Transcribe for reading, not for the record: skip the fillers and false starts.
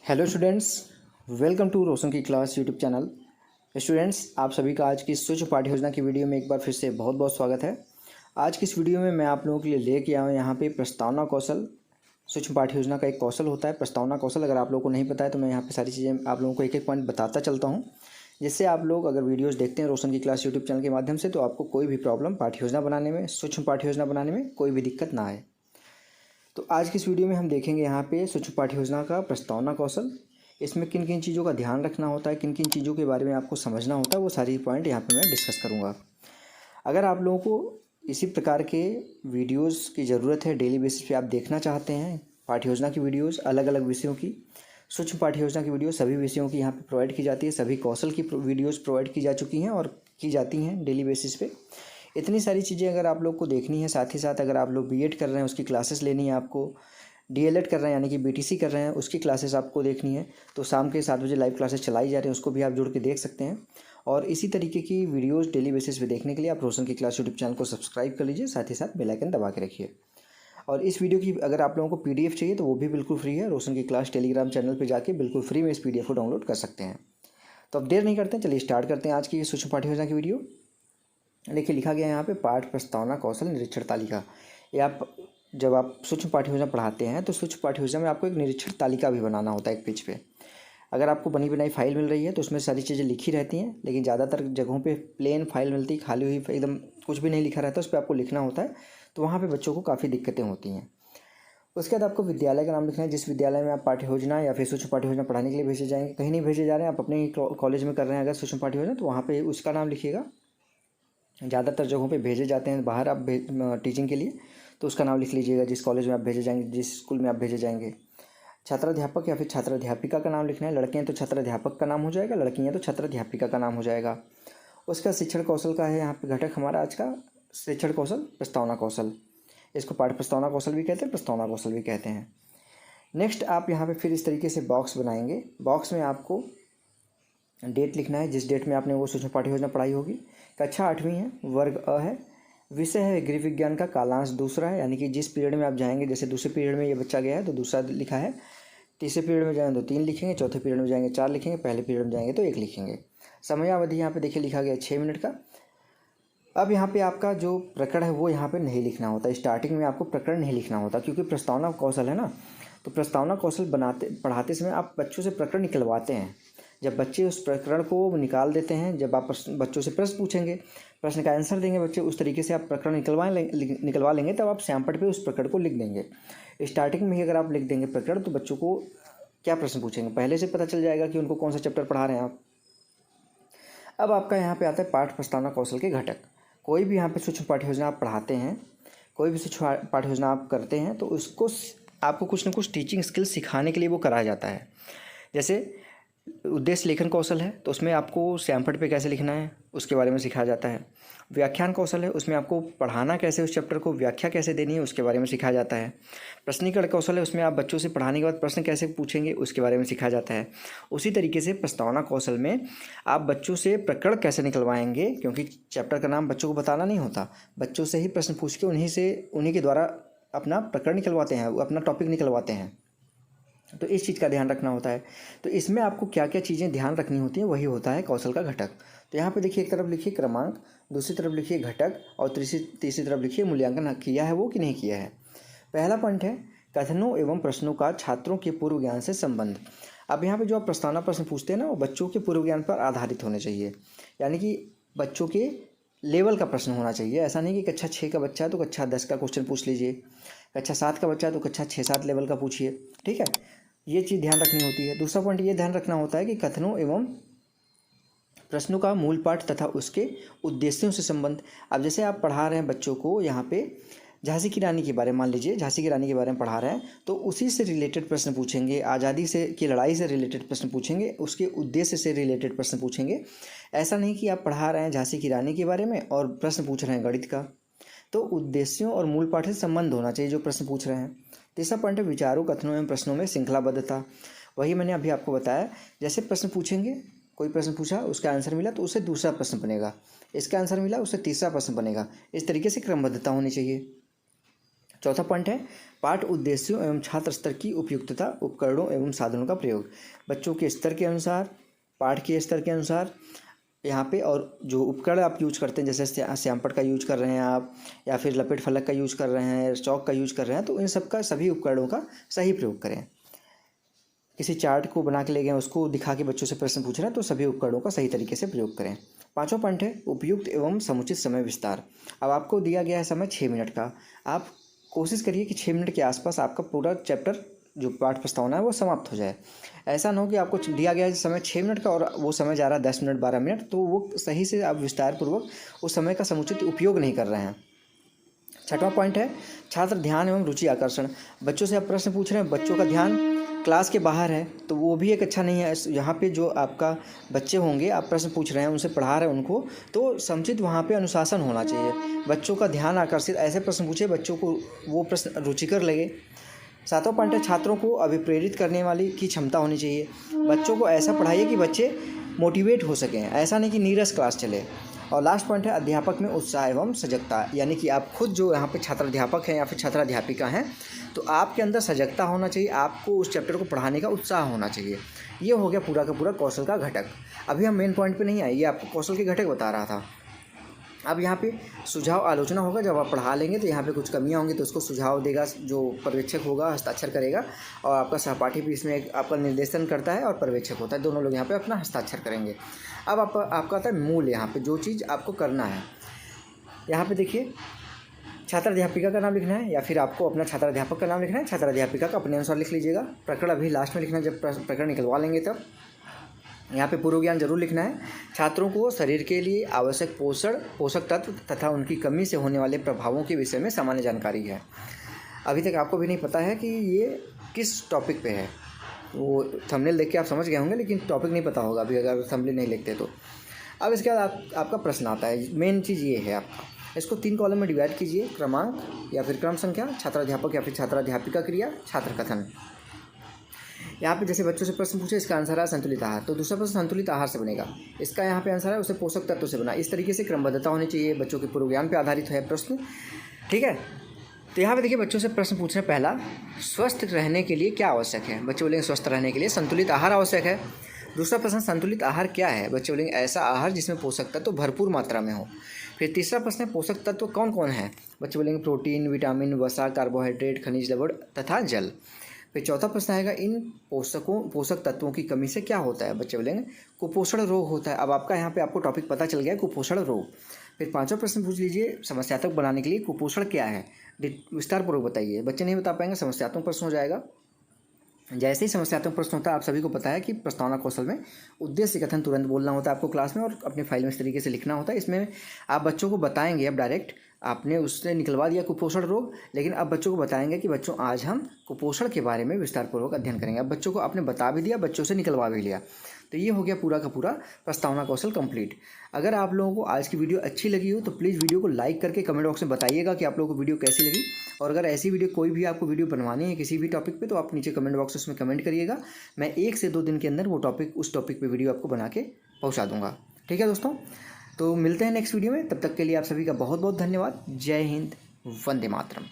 Hello students, welcome to रोशन की class YouTube channel. Students, आप सभी का आज की स्वच्छ पाठ्य योजना की वीडियो में एक बार फिर से बहुत बहुत स्वागत है। आज की इस वीडियो में मैं आप लोगों के लिए लेके आया हूँ यहाँ पे प्रस्तावना कौशल। स्वच्छ पाठ्य योजना का एक कौशल होता है प्रस्तावना कौशल। अगर आप लोगों को नहीं पता है तो मैं यहाँ पे सारी चीज़ें आप लोगों को एक एक पॉइंट बताता चलता हूँ, जिससे आप लोग अगर वीडियोज़ देखते हैं रोशन की क्लास यूट्यूब चैनल के माध्यम से तो आपको कोई भी प्रॉब्लम पाठ्य योजना बनाने में, स्वच्छ पाठ्य योजना बनाने में कोई भी दिक्कत ना आए। तो आज की इस वीडियो में हम देखेंगे यहाँ पे स्वच्छ पाठ्य योजना का प्रस्तावना कौशल। इसमें किन किन चीज़ों का ध्यान रखना होता है, किन किन चीज़ों के बारे में आपको समझना होता है, वो सारी पॉइंट यहाँ पे मैं डिस्कस करूँगा। अगर आप लोगों को इसी प्रकार के वीडियोस की ज़रूरत है, डेली बेसिस पे आप देखना चाहते हैं पाठ्य योजना की वीडियोस, अलग अलग विषयों की स्वच्छ पाठ्य योजना की वीडियो सभी विषयों की यहाँ पे प्रोवाइड की जाती है। सभी कौशल की वीडियोस प्रोवाइड की जा चुकी हैं और की जाती हैं डेली बेसिस पे। इतनी सारी चीज़ें अगर आप लोग को देखनी है, साथ ही साथ अगर आप लोग बीएड कर रहे हैं उसकी क्लासेस लेनी है, आपको डीएलएड कर रहे हैं यानी कि बीटीसी कर रहे हैं उसकी क्लासेस आपको देखनी है, तो शाम के 7 बजे लाइव क्लासेस चलाई जा रही हैं, उसको भी आप जुड़ के देख सकते हैं। और इसी तरीके की वीडियोस डेली बेसिस पे देखने के लिए आप रोशन की क्लास यूट्यूब चैनल को सब्सक्राइब कर लीजिए, साथ ही साथ बेल आइकन दबा के रखिए। और इस वीडियो की अगर आप लोगों को पीडीएफ चाहिए तो वो भी बिल्कुल फ्री है। रोशन की क्लास टेलीग्राम चैनल पर जाके बिल्कुल फ्री में इस पीडीएफ को डाउनलोड कर सकते हैं। तो अब देर नहीं करते हैं, चलिए स्टार्ट करते हैं आज की सूक्ष्म पाठ्य योजना की वीडियो। देखिए लिखा गया है यहाँ पे पाठ प्रस्तावना कौशल निरीक्षण तालिका। ये आप जब आप सूक्ष्म पाठ्य योजना पढ़ाते हैं तो सूक्ष्म पाठ्य योजना में आपको एक निरीक्षण तालिका भी बनाना होता है एक पेज पे। अगर आपको बनी बनाई फाइल मिल रही है तो उसमें सारी चीज़ें लिखी रहती हैं, लेकिन ज़्यादातर जगहों पे प्लेन फाइल मिलती है, खाली हुई एकदम कुछ भी नहीं लिखा रहता, उस पर आपको लिखना होता है। तो वहाँ पर बच्चों को काफ़ी दिक्कतें होती हैं। उसके बाद आपको विद्यालय का नाम लिखना है, जिस विद्यालय में आप पाठ्य योजना या फिर सूक्ष्म पाठ्य योजना पढ़ाने के लिए भेजे जाएंगे। कहीं नहीं भेजे जा रहे हैं, आप अपने ही कॉलेज में कर रहे हैं अगर सूक्ष्म पाठ्य योजना, तो वहाँ पर उसका नाम लिखिएगा। ज़्यादातर जगहों पे भेजे जाते हैं बाहर आप टीचिंग के लिए, तो उसका नाम लिख लीजिएगा जिस कॉलेज में आप भेजे जाएंगे, जिस स्कूल में आप भेजे जाएंगे। छात्राध्यापक या फिर छात्राध्यापिका का नाम लिखना है। लड़के हैं तो छात्राध्यापक का नाम हो जाएगा, लड़की हैं तो छात्राध्यापिका का नाम हो जाएगा। उसका शिक्षण कौशल का है यहाँ पे घटक हमारा आज का शिक्षण कौशल प्रस्तावना कौशल। इसको पाठ प्रस्तावना कौशल भी कहते हैं, प्रस्तावना कौशल भी कहते हैं। नेक्स्ट आप यहाँ पे फिर इस तरीके से बॉक्स बनाएंगे। बॉक्स में आपको डेट लिखना है जिस डेट में आपने वो सूक्ष्म पाठ्य योजना पढ़ाई होगी। कक्षा 8वीं है, वर्ग अ है, विषय है गृह विज्ञान का, कालांश दूसरा है, यानी कि जिस पीरियड में आप जाएंगे, जैसे दूसरे पीरियड में ये बच्चा गया है तो दूसरा लिखा है, तीसरे पीरियड में जाएंगे तो 3 लिखेंगे, चौथे पीरियड में जाएंगे 4 लिखेंगे, पहले पीरियड में जाएंगे तो 1 लिखेंगे। समयावधि यहाँ पे देखिए लिखा गया 6 मिनट का। अब यहाँ पे आपका जो प्रकरण है वो यहाँ पे नहीं लिखना होता, स्टार्टिंग में आपको प्रकरण नहीं लिखना होता, क्योंकि प्रस्तावना कौशल है ना। तो प्रस्तावना कौशल पढ़ाते समय आप बच्चों से प्रकरण निकलवाते हैं। जब बच्चे उस प्रकरण को निकाल देते हैं, जब आप बच्चों से प्रश्न पूछेंगे, प्रश्न का आंसर देंगे बच्चे, उस तरीके से आप प्रकरण निकलवा लेंगे, तब आप श्यामपट्ट पे उस प्रकरण को लिख देंगे। स्टार्टिंग में ही अगर आप लिख देंगे प्रकरण तो बच्चों को क्या प्रश्न पूछेंगे पहले से पता चल जाएगा कि उनको कौन सा चैप्टर पढ़ा रहे हैं आप। अब आपका यहाँ पे आता है पाठ प्रस्तावना कौशल के घटक। कोई भी यहाँ पे सूक्ष्म पाठ्य योजना आप पढ़ाते हैं, कोई भी सूक्ष्म पाठ्य योजना आप करते हैं तो उसको आपको कुछ ना कुछ टीचिंग स्किल सिखाने के लिए वो कराया जाता है। जैसे उद्देश्य लेखन कौशल है तो उसमें आपको श्यामपट्ट पे कैसे लिखना है उसके बारे में सिखाया जाता है। व्याख्यान कौशल है, उसमें आपको पढ़ाना कैसे, उस चैप्टर को व्याख्या कैसे देनी है उसके बारे में सिखाया जाता है। प्रश्नीकरण कौशल है, उसमें आप बच्चों से पढ़ाने के बाद प्रश्न कैसे पूछेंगे उसके बारे में सिखाया जाता है। उसी तरीके से प्रस्तावना कौशल में आप बच्चों से प्रकरण कैसे निकलवाएंगे, क्योंकि चैप्टर का नाम बच्चों को बताना नहीं होता, बच्चों से ही प्रश्न पूछ के उन्हीं के द्वारा अपना प्रकरण निकलवाते हैं, अपना टॉपिक निकलवाते हैं। तो इस चीज़ का ध्यान रखना होता है। तो इसमें आपको क्या क्या चीज़ें ध्यान रखनी होती हैं वही होता है कौशल का घटक। तो यहाँ पे देखिए एक तरफ लिखिए क्रमांक, दूसरी तरफ लिखिए घटक और तीसरी तरफ लिखिए मूल्यांकन किया है वो कि नहीं किया है। पहला पॉइंट है कथनों एवं प्रश्नों का छात्रों के पूर्व ज्ञान से संबंध। अब यहाँ पे जो आप प्रस्तावना प्रश्न पूछते हैं ना वो बच्चों के पूर्व ज्ञान पर आधारित होने चाहिए, यानी कि बच्चों के लेवल का प्रश्न होना चाहिए। ऐसा नहीं कि कक्षा 6 का बच्चा है तो कक्षा 10 का क्वेश्चन पूछ लीजिए, कक्षा 7 का बच्चा है तो कक्षा 6-7 लेवल का पूछिए, ठीक है। ये चीज़ ध्यान रखनी होती है। दूसरा पॉइंट ये ध्यान रखना होता है कि कथनों एवं प्रश्नों का मूल पाठ तथा उसके उद्देश्यों से संबंध। अब जैसे आप पढ़ा रहे हैं बच्चों को यहाँ पे झांसी की रानी के बारे में, मान लीजिए झांसी की रानी के बारे में पढ़ा रहे हैं तो उसी से रिलेटेड प्रश्न पूछेंगे, आज़ादी से की लड़ाई से रिलेटेड प्रश्न पूछेंगे, उसके उद्देश्य से रिलेटेड प्रश्न पूछेंगे। ऐसा नहीं कि आप पढ़ा रहे हैं झांसी की रानी के बारे में और प्रश्न पूछ रहे हैं गणित का। तो उद्देश्यों और मूल पाठ से संबंध होना चाहिए जो प्रश्न पूछ रहे हैं। तीसरा पॉइंट है विचारों, कथनों एवं प्रश्नों में श्रृंखलाबद्धता। वही मैंने अभी आपको बताया, जैसे प्रश्न पूछेंगे, कोई प्रश्न पूछा उसका आंसर मिला तो उससे दूसरा प्रश्न बनेगा, इसका आंसर मिला उससे तीसरा प्रश्न बनेगा, इस तरीके से क्रमबद्धता होनी चाहिए। चौथा पॉइंट है पाठ उद्देश्यों एवं छात्र स्तर की उपयुक्तता, उपकरणों एवं साधनों का प्रयोग। बच्चों के स्तर के अनुसार, पाठ के स्तर के अनुसार यहाँ पे, और जो उपकरण आप यूज करते हैं, जैसे श्यामपट्ट का यूज कर रहे हैं आप, या फिर लपेट फलक का यूज कर रहे हैं, चौक का यूज कर रहे हैं, तो इन सब का, सभी उपकरणों का सही प्रयोग करें। किसी चार्ट को बना के ले गए, उसको दिखा के बच्चों से प्रश्न पूछ रहे हैं, तो सभी उपकरणों का सही तरीके से प्रयोग करें। पांचवा पॉइंट है उपयुक्त एवं समुचित समय विस्तार। अब आपको दिया गया है समय 6 मिनट का, आप कोशिश करिए कि 6 मिनट के आसपास आपका पूरा चैप्टर जो पाठ प्रस्तावना है वो समाप्त हो जाए। ऐसा ना हो कि आपको दिया गया है समय 6 मिनट का और वो समय जा रहा है 10 मिनट 12 मिनट, तो वो सही से आप विस्तार पूर्वक उस समय का समुचित उपयोग नहीं कर रहे हैं। छठवां पॉइंट है छात्र ध्यान एवं रुचि आकर्षण। बच्चों से आप प्रश्न पूछ रहे हैं, बच्चों का ध्यान क्लास के बाहर है, तो वो भी एक अच्छा नहीं है। यहाँ पे जो आपका बच्चे होंगे, आप प्रश्न पूछ रहे हैं, उनसे पढ़ा रहे हैं उनको, तो समुचित वहाँ पे अनुशासन होना चाहिए। बच्चों का ध्यान आकर्षित ऐसे प्रश्न पूछे बच्चों को वो प्रश्न रुचिकर लगे। सातवां पॉइंट है छात्रों को अभिप्रेरित करने वाली की क्षमता होनी चाहिए। बच्चों को ऐसा पढ़ाइए कि बच्चे मोटिवेट हो सकें, ऐसा नहीं कि नीरस क्लास चले। और लास्ट पॉइंट है अध्यापक में उत्साह एवं सजगता, यानी कि आप खुद जो यहाँ पे छात्र अध्यापक हैं या फिर छात्राध्यापिका हैं, तो आपके अंदर सजगता होना चाहिए, आपको उस चैप्टर को पढ़ाने का उत्साह होना चाहिए। ये हो गया पूरा का पूरा कौशल का घटक। अभी हम मेन पॉइंट पे नहीं आए, ये आपको कौशल के घटक बता रहा था। अब यहाँ पे सुझाव आलोचना होगा, जब आप पढ़ा लेंगे तो यहाँ पे कुछ कमियाँ होंगी तो उसको सुझाव देगा जो पर्यवेक्षक होगा, हस्ताक्षर करेगा, और आपका सहपाठी भी इसमें आपका निर्देशन करता है और पर्यवेक्षक होता है, दोनों लोग यहाँ पे अपना हस्ताक्षर करेंगे। अब आपका आता है मूल, यहाँ पे जो चीज़ आपको करना है, यहाँ पे देखिए छात्राध्यापिका का नाम लिखना है या फिर आपको अपना छात्राध्यापक का नाम लिखना है। छात्राध्यापिका का अपने अनुसार लिख लीजिएगा। प्रकरण अभी लास्ट में लिखना है, जब प्रकरण निकलवा लेंगे तब। यहाँ पे पूर्व ज्ञान जरूर लिखना है। छात्रों को शरीर के लिए आवश्यक पोषक तत्व तथा उनकी कमी से होने वाले प्रभावों के विषय में सामान्य जानकारी है। अभी तक आपको भी नहीं पता है कि ये किस टॉपिक पे है, वो थंबनेल देख के आप समझ गए होंगे, लेकिन टॉपिक नहीं पता होगा अभी अगर थंबनेल नहीं लिखते तो। अब इसके बाद आपका प्रश्न आता है, मेन चीज़ ये है आपका, इसको 3 कॉलम में डिवाइड कीजिए, क्रमांक या फिर क्रम संख्या, छात्राध्यापक या फिर छात्राध्यापिका क्रिया, छात्र कथन। यहाँ पे जैसे बच्चों से प्रश्न पूछे, इसका आंसर है संतुलित आहार, तो दूसरा प्रश्न संतुलित आहार से बनेगा। इसका यहाँ पे आंसर है उसे पोषक तत्व से बना। इस तरीके से क्रमबद्धता होनी चाहिए, बच्चों के पूर्व ज्ञान पे आधारित है प्रश्न, ठीक है। तो यहाँ पे देखिए बच्चों से प्रश्न पूछ रहे हैं, पहला, स्वस्थ रहने के लिए क्या आवश्यक है? बच्चे बोलेंगे स्वस्थ रहने के लिए संतुलित आहार आवश्यक है। दूसरा प्रश्न, संतुलित आहार क्या है? बच्चे बोलेंगे ऐसा आहार जिसमें पोषक तत्व भरपूर मात्रा में हो। फिर तीसरा प्रश्न है, पोषक तत्व कौन कौन है? बच्चे बोलेंगे प्रोटीन, विटामिन, वसा, कार्बोहाइड्रेट, खनिज लवण तथा जल। फिर चौथा प्रश्न आएगा, इन पोषक तत्वों की कमी से क्या होता है? बच्चे बोलेंगे कुपोषण रोग होता है। अब आपका यहाँ पे आपको टॉपिक पता चल गया, कुपोषण रोग। फिर पांचवा प्रश्न पूछ लीजिए, समस्यात्मक बनाने के लिए कुपोषण क्या है? विस्तारपूर्वक बताइए। बच्चे नहीं बता पाएंगे, समस्यात्मक प्रश्न हो जाएगा। जैसे ही समस्यात्मक प्रश्न होता है, आप सभी को पता है कि प्रस्तावना कौशल में उद्देश्य कथन तुरंत बोलना होता है आपको क्लास में, और अपने फाइल में इस तरीके से लिखना होता है। इसमें आप बच्चों को बताएंगे, अब डायरेक्ट आपने उससे निकलवा दिया कुपोषण रोग, लेकिन अब बच्चों को बताएंगे कि बच्चों आज हम कुपोषण के बारे में विस्तारपूर्वक अध्ययन करेंगे। अब बच्चों को आपने बता भी दिया, बच्चों से निकलवा भी लिया, तो ये हो गया पूरा का पूरा प्रस्तावना कौशल कंप्लीट। अगर आप लोगों को आज की वीडियो अच्छी लगी हो तो प्लीज़ वीडियो को लाइक करके कमेंट बॉक्स में बताइएगा कि आप लोगों को वीडियो कैसी लगी। और अगर ऐसी वीडियो कोई भी आपको वीडियो बनवानी है किसी भी टॉपिक पे, तो आप नीचे कमेंट बॉक्स उसमें कमेंट करिएगा। मैं 1 से 2 दिन के अंदर वो टॉपिक, उस टॉपिक पे वीडियो आपको बना के पहुँचा दूँगा। ठीक है दोस्तों, तो मिलते हैं नेक्स्ट वीडियो में। तब तक के लिए आप सभी का बहुत बहुत धन्यवाद। जय हिंद, वंदे मातरम।